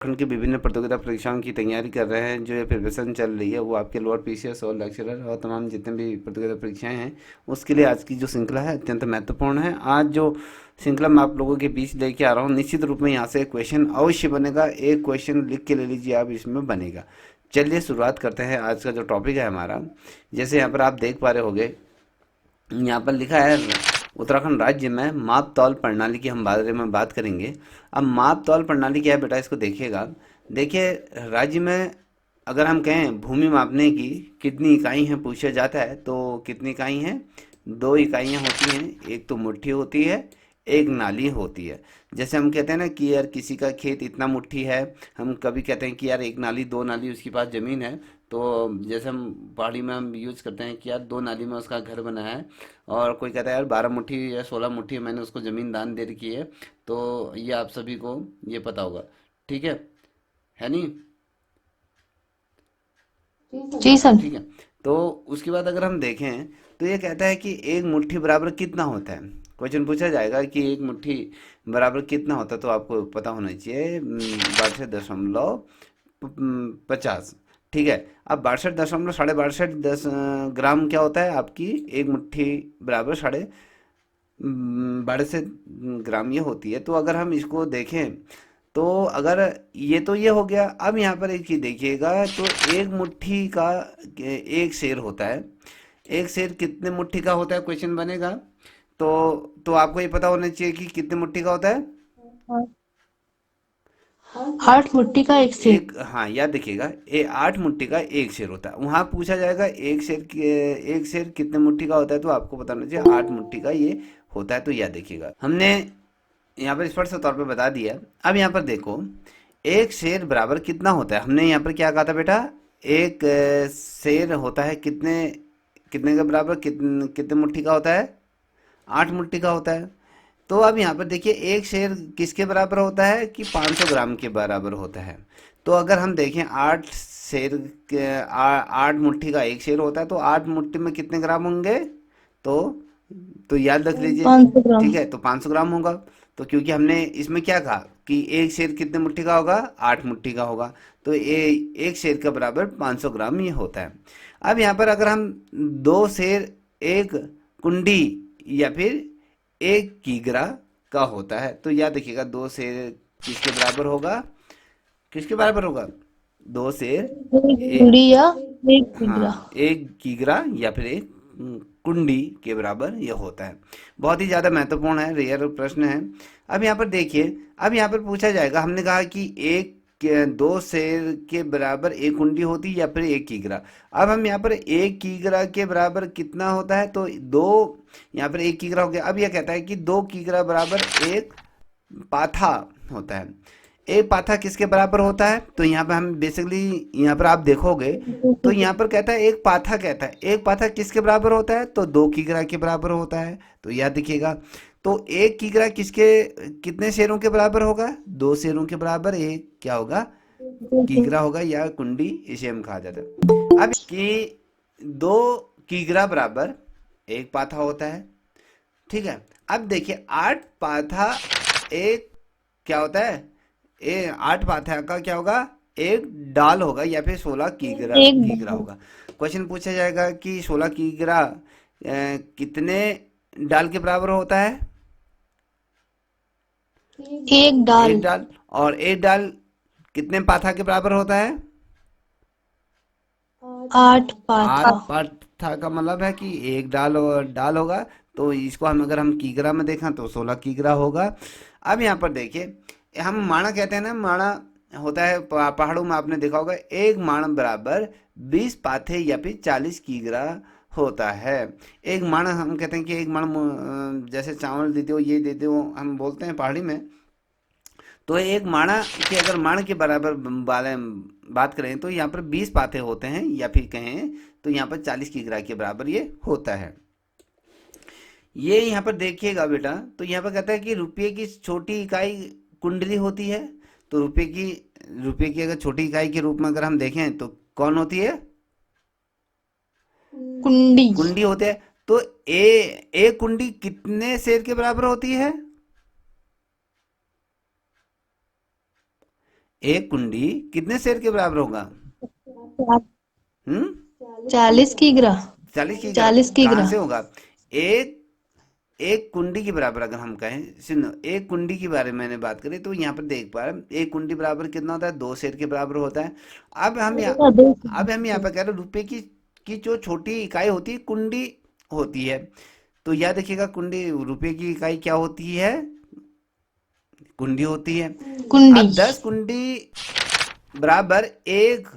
उत्तराखंड की विभिन्न प्रतियोगिता परीक्षाओं की तैयारी कर रहे हैं, जो ये प्रिपरेशन चल रही है वो आपके लोअर पीसीएस और लेक्चरर और तमाम जितने भी प्रतियोगिता परीक्षाएं हैं उसके लिए आज की जो श्रृंखला है अत्यंत महत्वपूर्ण है। आज जो श्रृंखला मैं आप लोगों के बीच लेके आ रहा हूँ, निश्चित रूप में यहाँ से एक क्वेश्चन अवश्य बनेगा। एक क्वेश्चन लिख के ले लीजिए आप, इसमें बनेगा। चलिए शुरुआत करते हैं। आज का जो टॉपिक है हमारा, जैसे यहाँ पर आप देख पा रहे होगे, यहाँ पर लिखा है उत्तराखंड राज्य में माप तौल प्रणाली की हम बारे में बात करेंगे। अब माप तौल प्रणाली क्या है बेटा, इसको देखिएगा। देखिए, राज्य में अगर हम कहें भूमि मापने की कितनी इकाई हैं पूछा जाता है, तो कितनी इकाई हैं? दो इकाइयाँ होती हैं। एक तो मुट्ठी होती है, एक नाली होती है। जैसे हम कहते हैं ना कि यार किसी का खेत इतना मुट्ठी है, हम कभी कहते हैं कि यार एक नाली दो नाली उसके पास ज़मीन है। तो जैसे हम पहाड़ी में हम यूज़ करते हैं कि यार दो नाली में उसका घर बना है, और कोई कहता है यार 12 मुट्ठी या 16 मुट्ठी मैंने उसको ज़मीन दान दे रखी है। तो ये आप सभी को ये पता होगा, ठीक है नहीं? जी सर। ठीक है। तो उसके बाद अगर हम देखें तो ये कहता है कि एक मुट्ठी बराबर कितना होता है। क्वेश्चन पूछा जाएगा कि एक मुट्ठी बराबर कितना होता है, तो आपको पता होना चाहिए 62.50। ठीक है। अब 62.62 ग्राम क्या होता है आपकी एक मुट्ठी बराबर 62 ग्राम ये होती है। तो अगर हम इसको देखें तो अगर ये तो ये हो गया। अब यहाँ पर एक चीज देखिएगा, तो एक मुट्ठी का एक शेर होता है। एक शेर कितने मुट्ठी का होता है, क्वेश्चन बनेगा। तो तो आपको ये पता होना चाहिए कि कितने मुट्ठी का होता है। 8 मुट्ठी का एक सेर। एक, हाँ याद रखिएगा, 8 मुट्ठी का एक शेर होता है। वहां पूछा जाएगा एक शेर कितने मुट्ठी का होता है, तो आपको बताना चाहिए 8 मुट्ठी का ये होता है। तो याद रखिएगा, हमने यहाँ पर स्पष्ट तौर पे बता दिया। अब यहाँ पर देखो, एक शेर बराबर कितना होता है। हमने यहाँ पर क्या कहा था बेटा, एक शेर होता है कितने कितने के बराबर, कितने कितने मुट्ठी का होता है? 8 मुट्ठी का होता है। तो अब यहाँ पर देखिए, एक शेर किसके बराबर होता है कि 500 ग्राम के बराबर होता है। तो अगर हम देखें 8 शेर के 8 मुट्ठी का एक शेर होता है, तो 8 मुट्ठी में कितने ग्राम होंगे? तो तो याद रख लीजिए। 500 ग्राम। ठीक है, तो 500 ग्राम होगा। तो क्योंकि हमने इसमें क्या कहा कि एक शेर कितने मुट्ठी का होगा? 8 मुट्ठी का होगा। तो ये एक शेर का बराबर 500 ग्राम ये होता है। अब यहाँ पर अगर हम दो शेर एक कुंडी या फिर एक कीग्रा का होता है, तो याद रखिएगा दो शेर किसके बराबर होगा? किसके बराबर होगा? दो शेर एक ए, कुंडी या एक किग्रा। हाँ, एक कीग्रा या फिर एक कुंडी के बराबर यह होता है। बहुत ही ज़्यादा महत्वपूर्ण है, रेयर प्रश्न है। अब यहाँ पर देखिए, अब यहाँ पर पूछा जाएगा, हमने कहा कि दो शेर के बराबर एक कुंडी होती या फिर एक कीग्रा। अब हम यहाँ पर एक कीग्रा के बराबर कितना होता है, तो दो, यहाँ पर एक कीग्रा हो गया। अब यह कहता है कि दो कीग्रा बराबर एक पाथा होता है। एक पाथा किसके बराबर होता है? तो यहाँ पर हम बेसिकली, यहाँ पर आप देखोगे तो यहाँ पर कहता है एक पाथा, कहता है एक पाथा किसके बराबर होता है, तो दो किग्रा के बराबर होता है। तो याद रखिएगा, तो एक किग्रा किसके कितने शेरों के बराबर होगा? दो शेरों के बराबर एक क्या होगा? कीग्रा होगा या कुंडी, इसे हम कहा जाता है। अब कि दो कीग्रा बराबर एक पाथा होता है। ठीक है। अब देखिए, आठ पाथा एक क्या होता है? 8 पाथा का क्या होगा? एक डाल होगा या फिर 16 एक कीग्रा होगा। क्वेश्चन पूछा जाएगा कि 16 कीग्रा कितने डाल के बराबर होता है? एक डाल। एक डाल। और एक डाल कितने पाथा के बराबर होता है? 8 पाथा। 8 पाथा का मतलब है कि एक डाल और डाल होगा। तो इसको हम अगर हम कीग्रा में देखें तो 16 कीग्रा होगा। अब यहाँ पर देखिए, हम माणा कहते हैं ना, माणा होता है पहाड़ों में, आपने देखा होगा एक माण बराबर 20 पाथे या फिर 40 कीग्रा होता है। एक माण हम कहते हैं कि एक माण जैसे चावल देते हो, ये देते हो, हम बोलते हैं पहाड़ी में। तो एक माणा के अगर माण के बराबर बारे बात करें तो यहाँ पर 20 पाथे होते हैं, या फिर कहें तो यहाँ पर 40 कीग्रा के बराबर ये होता है। ये यहाँ पर देखिएगा बेटा, तो यहाँ पर कहता है कि रुपये की छोटी इकाई कुंडली होती है। तो रुपये की अगर छोटी इकाई के रूप में अगर हम देखें तो कौन होती है? कुंडी। कुंडी होते हैं। तो ए एक कुंडी कितने शेर के बराबर होती है? एक कुंडी कितने शेर के बराबर होगा? 40 किग्रा। 40 की चालीस कहाँ किग्रा। से होगा? एक एक कुंडी के बराबर अगर हम कहें, सुनो, एक कुंडी के बारे में मैंने बात करी तो यहाँ पर देख पा रहे हैं एक कुंडी बराबर कितना होता है? 2 शेर के बराबर होता है। अब हम यहाँ बेटा, दो अब हम यहाँ किग्रा। पर कह रहे हैं रुपए की जो छोटी इकाई होती है कुंडी होती है। तो याद रखिएगा, कुंडी रुपए की इकाई क्या होती है? कुंडी होती है। कुंडी। अब 10 कुंडी बराबर एक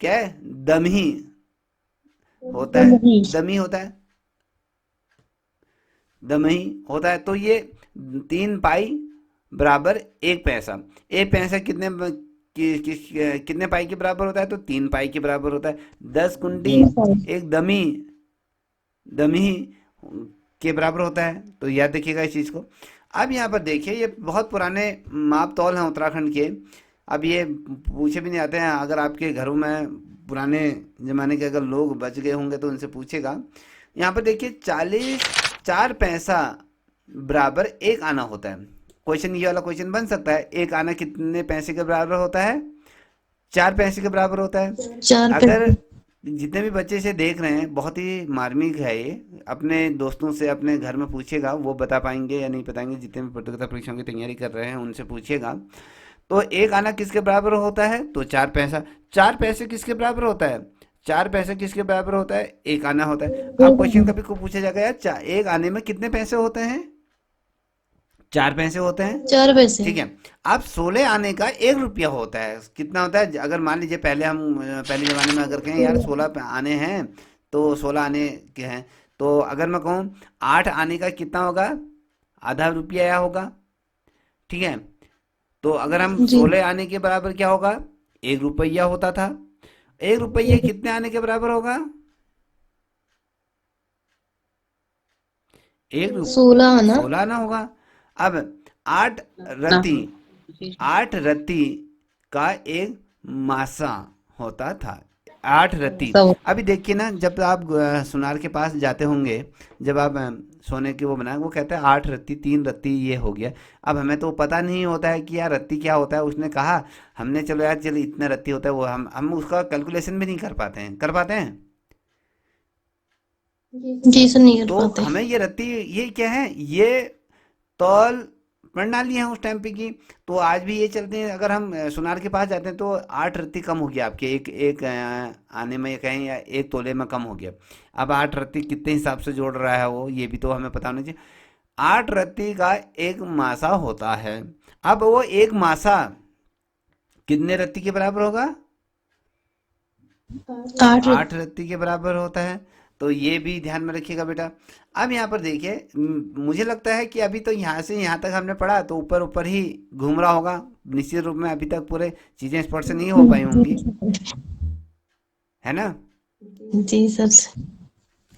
क्या है? दमी होता है। दही। दमी होता है। दमी होता है। तो ये 3 पाई बराबर 1 पैसा। 1 पैसा कितने पाई के बराबर होता है? तो 3 पाई के बराबर होता है। 10 कुंडी 3 साल। एक दमी दमी के बराबर होता है। तो याद रखिएगा इस चीज़ को। अब यहाँ पर देखिए, ये बहुत पुराने माप तौल हैं उत्तराखंड के। अब ये पूछे भी नहीं आते हैं। अगर आपके घरों में पुराने ज़माने के अगर लोग बच गए होंगे तो उनसे पूछेगा। यहाँ पर देखिए, 4 पैसा बराबर 1 आना होता है। क्वेश्चन, ये वाला क्वेश्चन बन सकता है, 1 आना कितने पैसे के बराबर होता है? 4 पैसे के बराबर होता है। 4 पैसे। अगर जितने भी बच्चे इसे देख रहे हैं, बहुत ही मार्मिक है ये, अपने दोस्तों से अपने घर में पूछेगा, वो बता पाएंगे या नहीं बताएंगे। जितने भी प्रतियोगिता परीक्षाओं की तैयारी कर रहे हैं उनसे पूछेगा। तो 1 आना किसके बराबर होता है? तो 4 पैसा। 4 पैसे किसके बराबर होता है? 4 पैसे किसके बराबर होता है? 1 आना होता है। अब क्वेश्चन कभी को पूछा जाएगा, यार 1 आने में कितने पैसे होते हैं? 4 पैसे होते हैं। 4 पैसे। ठीक है। अब 16 आने का 1 रुपया होता है। कितना होता है? अगर मान लीजिए पहले हम पहले ज़माने में अगर कहें यार 16 आने हैं, तो 16 आने के हैं, तो अगर मैं कहूँ 8 आने का कितना होगा? आधा रुपया या होगा। ठीक है। तो अगर हम जी। 16 आने के बराबर क्या होगा? 1 रुपया होता था। 1 रुपया कितने आने के बराबर होगा? एक रुप 16 आना। 16 आना होगा। अब आठ रत्ती 8 रत्ती का एक मासा होता था। 8 रत्ती। अभी देखिए ना, जब आप सुनार के पास जाते होंगे, जब आप सोने की वो बनाए, वो कहता है 8 रत्ती 3 रत्ती ये हो गया। अब हमें तो पता नहीं होता है कि यार रत्ती क्या होता है। उसने कहा, हमने चलो यार चलो इतने रत्ती होता है, वो हम उसका कैलकुलेशन भी नहीं कर पाते हैं। कर पाते हैं? जी सर, नहीं कर तो पाते। हमें ये रत्ती, ये क्या है? ये तौल प्रणाली है उस टाइम पे की। तो आज भी ये चलते हैं। अगर हम सुनार के पास जाते हैं तो 8 रत्ती कम हो गया आपके एक एक आने में, ये कहें, या 1 तोले में कम हो गया। अब 8 रत्ती कितने हिसाब से जोड़ रहा है वो, ये भी तो हमें पता होना चाहिए। 8 रत्ती का एक मासा होता है। अब वो एक मासा कितने रत्ती के बराबर होगा? 8 रत्ती। 8 रत्ती के बराबर होता है। तो ये भी ध्यान में रखिएगा बेटा। अब यहाँ पर देखिए, मुझे लगता है कि अभी तो यहाँ से यहाँ तक हमने पढ़ा तो ऊपर ऊपर ही घूम रहा होगा। निश्चित रूप में अभी तक पूरे चीज़ें स्पष्ट नहीं हो पाई होंगी, है ना? जी सर।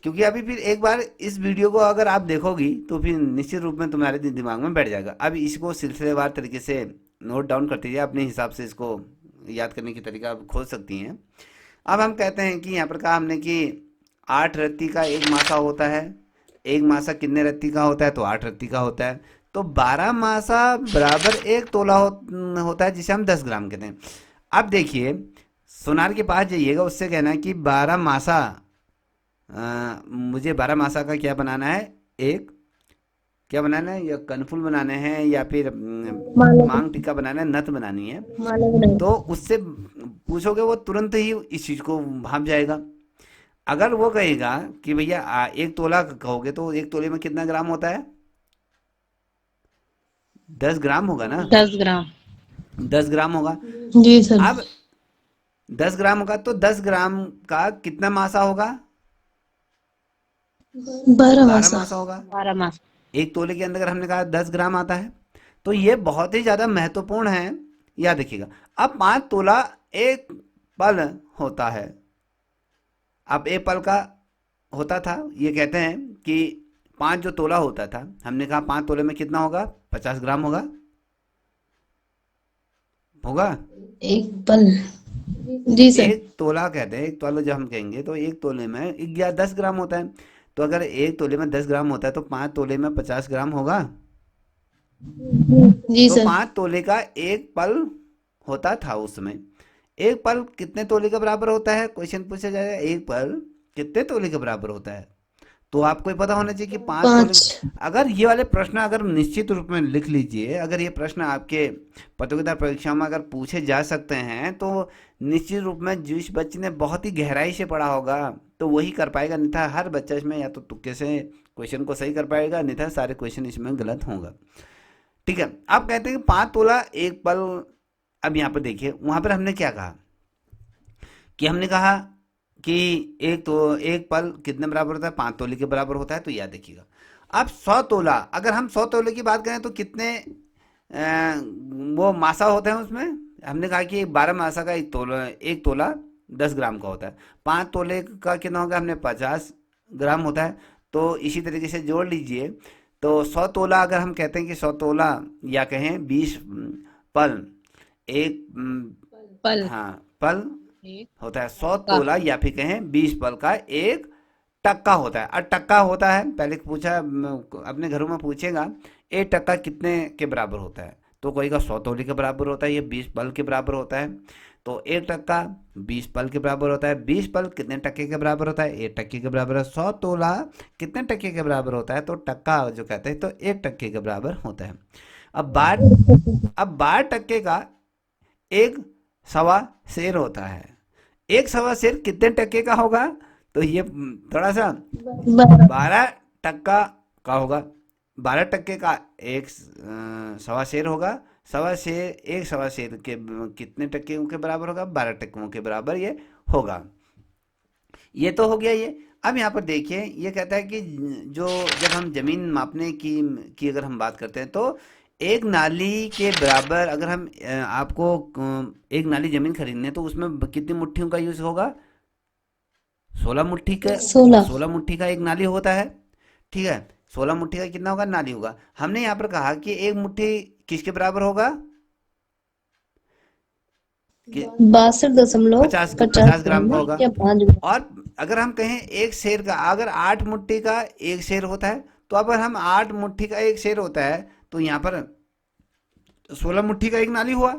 क्योंकि अभी फिर एक बार इस वीडियो को अगर आप देखोगी तो फिर निश्चित रूप में तुम्हारे दिमाग में बैठ जाएगा। अब इसको सिलसिलेवार तरीके से नोट डाउन करते जाइए, अपने हिसाब से इसको याद करने की तरीका आप खोज सकती हैं। अब हम कहते हैं कि यहाँ पर कहा हमने कि 8 रत्ती का एक मासा होता है। एक मासा कितने रत्ती का होता है? तो 8 रत्ती का होता है। तो 12 मासा बराबर 1 तोला होता है, जिसे हम 10 ग्राम कहते हैं। अब देखिए, सोनार के पास जाइएगा, उससे कहना है कि 12 मासा, मुझे 12 मासा का क्या बनाना है? एक क्या बनाना है? या कनफुल बनाने हैं, या फिर माला। मांग टिक्का बनाना है, नथ बनानी है। माला बनाई। तो उससे पूछोगे, वो तुरंत ही इस चीज़ को भाप जाएगा। अगर वो कहेगा कि भैया 1 तोला कहोगे, तो 1 तोले में कितना ग्राम होता है? 10 ग्राम होगा ना? 10 ग्राम। 10 ग्राम होगा। जी सर। अब 10 ग्राम होगा तो 10 ग्राम का कितना मासा होगा? 12 बारह मासा। मासा होगा। 12 मास। 1 तोले के अंदर अगर हमने कहा 10 ग्राम आता है, तो ये बहुत ही ज़्यादा महत्वपूर्ण है, याद रखिएगा। अब 5 तोला एक पल होता है। अब एक पल का होता था, ये कहते हैं कि 5 जो तोला होता था, हमने कहा 5 तोले में कितना होगा? 50 ग्राम होगा। होगा। एक पल। जी सर। 1 तोला कहते हैं, 1 तोला जब हम कहेंगे तो 1 तोले में 10 ग्राम होता है। तो अगर 1 तोले में 10 ग्राम होता है तो 5 तोले में 50 ग्राम होगा। जी तो सर। 5 तोले का एक पल होता था उस समय। एक पल कितने तोले के बराबर होता है, क्वेश्चन पूछा जाएगा एक पल कितने तोले के बराबर होता है। तो आपको ये पता होना चाहिए कि 5 तोले। 5। अगर ये वाले प्रश्न अगर निश्चित रूप में लिख लीजिए, अगर ये प्रश्न आपके प्रतियोगिता परीक्षा में अगर पूछे जा सकते हैं तो निश्चित रूप में जिस बच्चे ने बहुत ही गहराई से पढ़ा होगा तो वही कर पाएगा, अन्यथा हर बच्चा इसमें या तो तुक्के से क्वेश्चन को सही कर पाएगा, अन्यथा सारे क्वेश्चन इसमें गलत होगा। ठीक है, आप कहते हैं कि 5 तोला एक पल। अब यहाँ पर देखिए, वहां पर हमने क्या कहा कि हमने कहा कि एक पल कितने बराबर होता है, 5 तोले के बराबर होता है। तो याद देखिएगा, अब 100 तोला, अगर हम 100 तोले की बात करें तो कितने वो मासा होते हैं उसमें। हमने कहा कि 12 मासा का एक तोला 10 ग्राम का होता है। 5 तोले का कितना होगा, हमने 50 ग्राम होता है। तो इसी तरीके से जोड़ लीजिए। तो 100 तोला अगर हम कहते हैं कि 100 तोला या कहें 20 पल एक पल हाँ पल एक होता है। 100 तोला का। या फिर कहें 20 पल का एक टक्का होता है। और टक्का होता है, पहले पूछा अपने घरों में पूछेगा, एक टक्का कितने के बराबर होता है। तो कोई का 100 तोले के बराबर होता है, ये 20 पल के बराबर होता है। तो एक टक्का 20 पल के बराबर होता है। 20 पल कितने टक्के के बराबर होता है, एक टक्के के बराबर है। 100 तोला कितने टक्के के बराबर होता है, तो टक्का जो कहते हैं तो एक टक्के के बराबर होता है। अब 12 टक्के का एक सवा शेर होता है। एक सवा शेर कितने टक्के का होगा, तो ये थोड़ा सा 12। 12 टक्का का होगा। 12 टक्के का एक सवा शेर होगा। सवा शेर, एक सवा शेर के कितने टक्के के बराबर होगा, 12 टक्कों के बराबर ये होगा। ये तो हो गया ये। अब यहाँ पर देखिए, ये कहता है कि जो जब हम जमीन मापने की अगर हम बात करते हैं तो एक नाली के बराबर अगर हम आपको एक नाली जमीन खरीदने तो उसमें कितनी मुट्ठियों का यूज होगा, 16 मुट्ठी का। 16। 16 मुट्ठी का एक नाली होता है। ठीक है, 16 मुट्ठी का कितना होगा, नाली होगा। हमने यहाँ पर कहा कि एक मुट्ठी किसके बराबर होगा, कि 50 62.50 ग्राम ग्राम का में होगा। या 5 ग्राम। और अगर हम कहें एक शेर का, अगर 8 मुट्ठी का एक शेर होता है, तो अगर हम 8 मुट्ठी का एक शेर होता है तो यहाँ पर 16 मुट्ठी का एक नाली हुआ।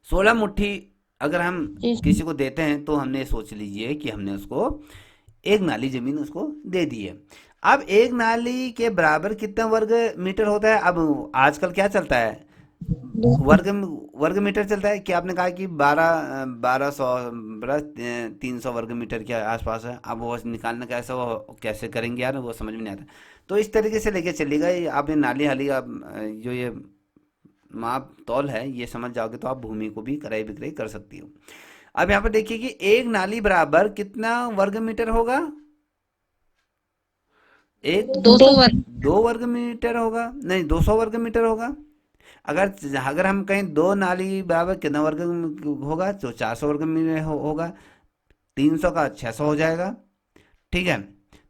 16 मुट्ठी अगर हम जी किसी को देते हैं तो हमने सोच लीजिए कि हमने उसको एक नाली जमीन उसको दे दी है। अब एक नाली के बराबर कितना वर्ग मीटर होता है। अब आजकल क्या चलता है, वर्ग वर्ग मीटर चलता है। कि आपने कहा कि 1200 300 वर्ग मीटर के आसपास है। अब वो निकालना कैसे, वो कैसे करेंगे यार, वो समझ में नहीं आता। तो इस तरीके से लेके चलिएगा। आप ये नाली हाली आप जो ये माप तौल है ये समझ जाओगे तो आप भूमि को भी क्रय विक्रय कर सकती हो। अब यहाँ पर देखिए कि एक नाली बराबर कितना वर्ग मीटर होगा, एक 200 वर्ग। 2 वर्ग मीटर होगा, नहीं 200 वर्ग मीटर होगा। अगर अगर हम कहें दो नाली बराबर कितना वर्ग होगा, तो 400 वर्ग मीटर होगा। 300 का 600 हो जाएगा। ठीक है,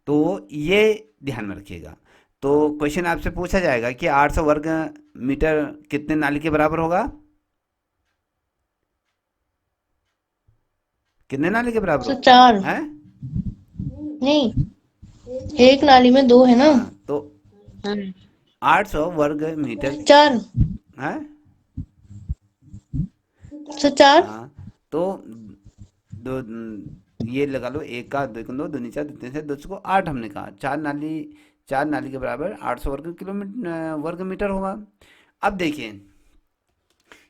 तो ये ध्यान में रखिएगा। तो क्वेश्चन आपसे पूछा जाएगा कि 800 वर्ग मीटर कितने नाली के बराबर होगा, कितने नाली के बराबर 104 है। नहीं, एक नाली में 2 है ना। हाँ, तो 800 वर्ग मीटर 4। है। 104। हाँ, तो दो ये लगा लो, एक का दो, दो दूनी चार, दूनी से 2 को 8 हमने कहा। चार नाली के बराबर 800 वर्ग किलोमीटर वर्ग मीटर होगा। अब देखिए,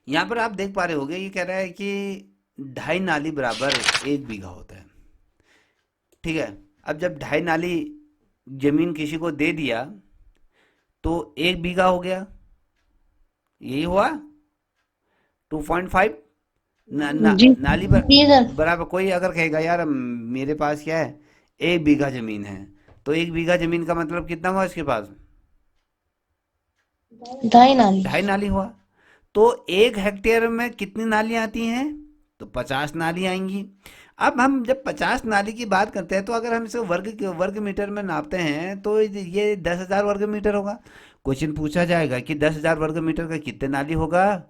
यहाँ पर आप देख पा रहे होगे, ये कह रहा है कि 2.5 नाली बराबर 1 बीघा होता है। ठीक है, अब जब 2.5 नाली जमीन किसी को दे दिया तो 1 बीघा हो गया, यही हुआ 2.5 जी नाली जी सर। बराबर। कोई अगर कहेगा यार मेरे पास क्या है, 1 बीघा जमीन है, तो 1 बीघा जमीन का मतलब कितना हुआ इसके पास, 2.5 नाली। 2.5 नाली हुआ। तो 1 हेक्टेयर में कितनी नालियां आती हैं, तो 50 नाली आएंगी। अब हम जब 50 नाली की बात करते हैं तो अगर हम इसे वर्ग मीटर में नापते हैं तो ये 10,000 वर्ग मीटर होगा। क्वेश्चन पूछा जाएगा कि 10,000 वर्ग मीटर का कितने नाली होगा,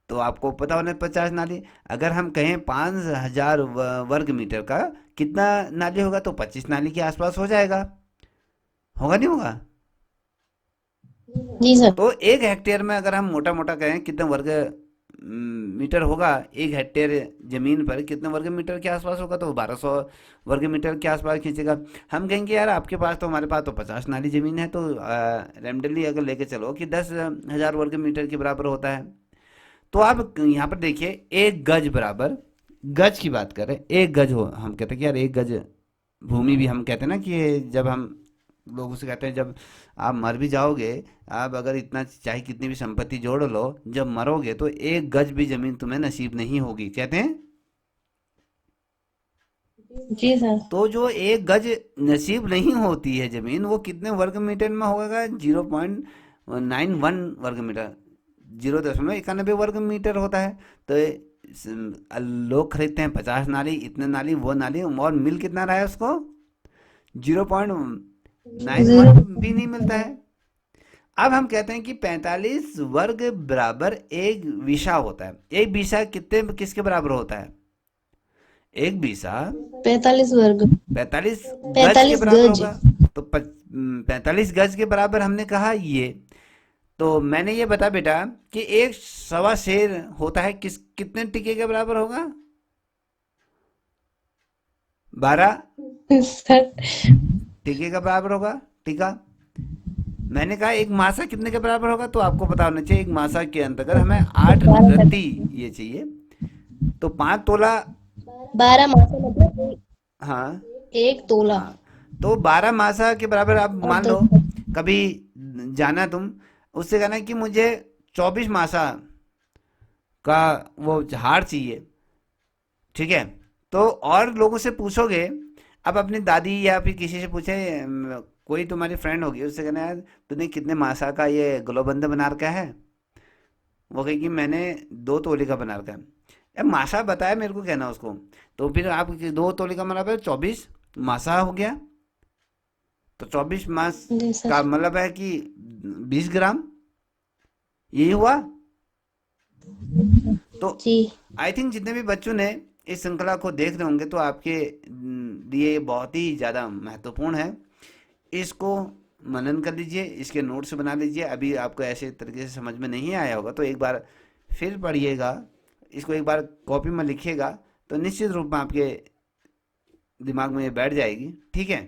तो आपको पता होना 50 नाली। अगर हम कहें 5,000 वर्ग मीटर का कितना नाली होगा, तो 25 नाली के आसपास हो जाएगा। होगा नहीं होगा। जी सर। तो 1 हेक्टेयर में अगर हम मोटा मोटा कहें कितने वर्ग मीटर होगा 1 हेक्टेयर जमीन पर, कितने वर्ग मीटर के आसपास होगा, तो 1200 वर्ग मीटर के आसपास खींचेगा। हम कहेंगे यार आपके पास तो, हमारे पास तो 50 नाली जमीन है, तो रेमडली अगर लेके चलो कि 10,000 वर्ग मीटर के बराबर होता है। तो आप यहाँ पर देखिए, एक गज बराबर, गज की बात करें, एक गज हो, हम कहते हैं कि यार एक गज भूमि भी, हम कहते हैं ना कि जब हम लोगों से कहते हैं जब आप मर भी जाओगे, आप अगर इतना चाहे कितनी भी संपत्ति जोड़ लो, जब मरोगे तो एक गज भी जमीन तुम्हें नसीब नहीं होगी, कहते हैं। जी सर। तो जो एक गज नसीब नहीं होती है जमीन, वो कितने वर्ग मीटर में होगा, 0.91 वर्ग मीटर, 0.91 वर्ग मीटर होता है। तो लोग खरीदते हैं 50 नाली, इतने नाली, वो नाली, और मिल कितना रहा है उसको, 0.91 जीरो। भी नहीं मिलता है। अब हम कहते हैं कि 45 वर्ग बराबर एक बीसा होता है। एक बीसा कितने, किसके बराबर होता है, एक बीसा 45 वर्ग। 45 गज के 45 बराबर गज। होगा। तो 45 गज के बराबर हमने कहा ये। तो मैंने ये बता बेटा कि एक सवा शेर होता है, कितने टीके के बराबर होगा, 12 सर। टीके का बराबर होगा, टीका। मैंने कहा एक मासा कितने के बराबर होगा, तो आपको पता होना चाहिए एक मासा के अंतर्गत हमें 8 12 रत्ती ये चाहिए, तो 5 तोला। 12 मासा मतलब हाँ, एक तोला। हाँ, तो 12 मासा के बराबर आप और मान लो। 10। कभी जाना तुम, उससे कहना कि मुझे 24 मासा का वो हार चाहिए, ठीक है। तो और लोगों से पूछोगे, अब अपनी दादी या फिर किसी से पूछे, कोई तुम्हारी फ्रेंड होगी, उससे कहना यार तूने कितने मासा का ये ग्लोबंद बना रखा है, वो कहेगी मैंने 2 तोले का बना रखा है। यार मासा बताया मेरे को, कहना उसको। तो फिर आप 2 तोले का मतलब है 24 मासा हो गया, तो 24 मास जी का सर। मतलब है कि 20 ग्राम, यही हुआ। तो जी। आई थिंक जितने भी बच्चों ने इस श्रृंखला को देख रहे होंगे, तो आपके लिए ये बहुत ही ज़्यादा महत्वपूर्ण है। इसको मनन कर लीजिए, इसके नोट्स बना लीजिए। अभी आपको ऐसे तरीके से समझ में नहीं आया होगा तो एक बार फिर पढ़िएगा, इसको एक बार कॉपी में लिखिएगा, तो निश्चित रूप में आपके दिमाग में ये बैठ जाएगी, ठीक है।